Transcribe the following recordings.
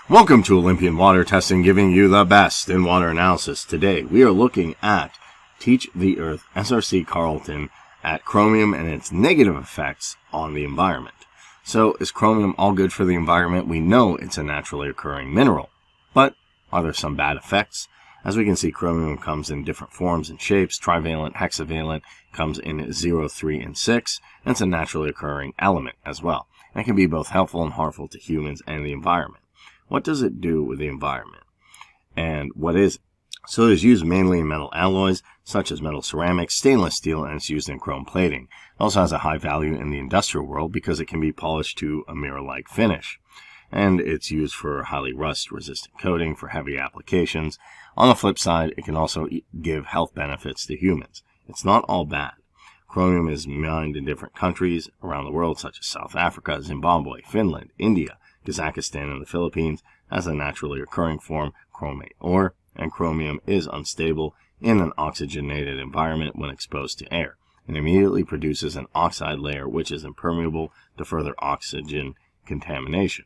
Welcome to Olympian Water Testing, giving you the best in water analysis. Today we are looking at Teach the Earth SRC Carleton at chromium and its negative effects on the environment. So is chromium all good for the environment? We know it's a naturally occurring mineral, but are there some bad effects? As we can see, chromium comes in different forms and shapes. Trivalent, hexavalent, comes in 0, 3, and 6, and it's a naturally occurring element as well. And it can be both helpful and harmful to humans and the environment. What does it do with the environment? And what is it? So it is used mainly in metal alloys, such as metal ceramics, stainless steel, and it's used in chrome plating. It also has a high value in the industrial world because it can be polished to a mirror-like finish. And it's used for highly rust-resistant coating for heavy applications. On the flip side, it can also give health benefits to humans. It's not all bad. Chromium is mined in different countries around the world, such as South Africa, Zimbabwe, Finland, India, Kazakhstan, and the Philippines, as a naturally occurring form, chromate ore, and chromium is unstable in an oxygenated environment when exposed to air. It immediately produces an oxide layer which is impermeable to further oxygen contamination.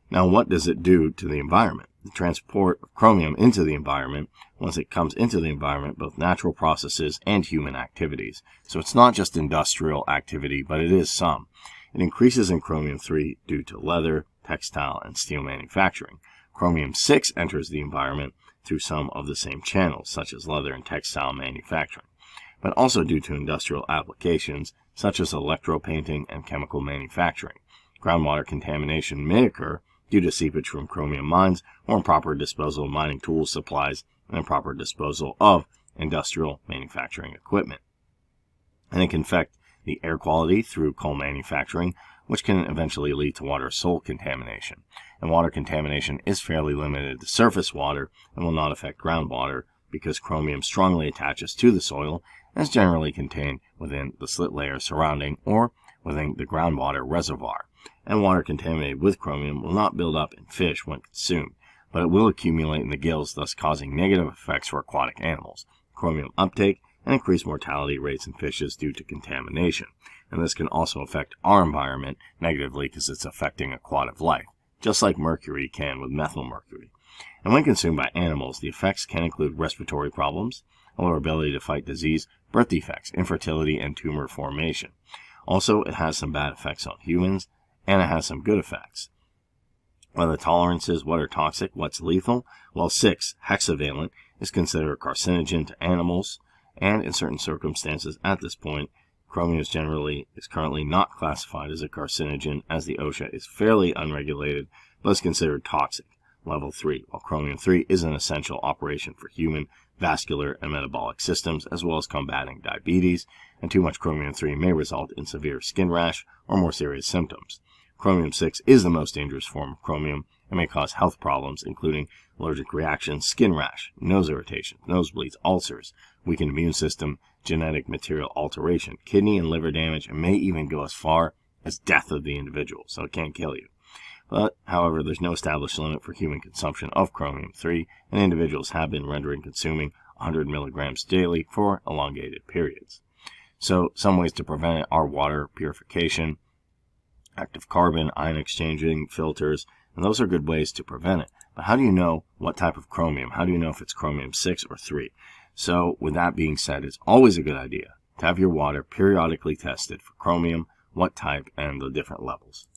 Now, what does it do to the environment? The transport of chromium into the environment, once it comes into the environment, both natural processes and human activities. So it's not just industrial activity, but it is some. It increases in chromium-3 due to leather, textile, and steel manufacturing. Chromium-6 enters the environment through some of the same channels, such as leather and textile manufacturing, but also due to industrial applications, such as electropainting and chemical manufacturing. Groundwater contamination may occur due to seepage from chromium mines or improper disposal of mining tools, supplies, and improper disposal of industrial manufacturing equipment. And it can affect the air quality through coal manufacturing, which can eventually lead to water soil contamination. And water contamination is fairly limited to surface water and will not affect groundwater because chromium strongly attaches to the soil and is generally contained within the slit layer surrounding or within the groundwater reservoir. And water contaminated with chromium will not build up in fish when consumed, but it will accumulate in the gills, thus causing negative effects for aquatic animals, chromium uptake, and increased mortality rates in fishes due to contamination. And this can also affect our environment negatively because it's affecting aquatic life, just like mercury can with methylmercury. And when consumed by animals, the effects can include respiratory problems, lower ability to fight disease, birth defects, infertility, and tumor formation. Also, it has some bad effects on humans, and it has some good effects. What are the tolerances? What are toxic? What's lethal? Well, 6, hexavalent, is considered a carcinogen to animals, and in certain circumstances at this point, chromium is currently not classified as a carcinogen, as the OSHA is fairly unregulated, but is considered toxic, level 3, while chromium-3 is an essential operation for human vascular and metabolic systems, as well as combating diabetes, and too much chromium-3 may result in severe skin rash or more serious symptoms. Chromium-6 is the most dangerous form of chromium and may cause health problems, including allergic reactions, skin rash, nose irritation, nosebleeds, ulcers, weakened immune system, genetic material alteration, kidney and liver damage, and may even go as far as death of the individual, so it can kill you. But, however, there's no established limit for human consumption of chromium-3, and individuals have been consuming 100 milligrams daily for elongated periods. So, some ways to prevent it are water purification, active carbon, ion exchanging filters, and those are good ways to prevent it. But how do you know what type of chromium? How do you know if it's chromium-6 or 3? So, with that being said, it's always a good idea to have your water periodically tested for chromium, what type, and the different levels.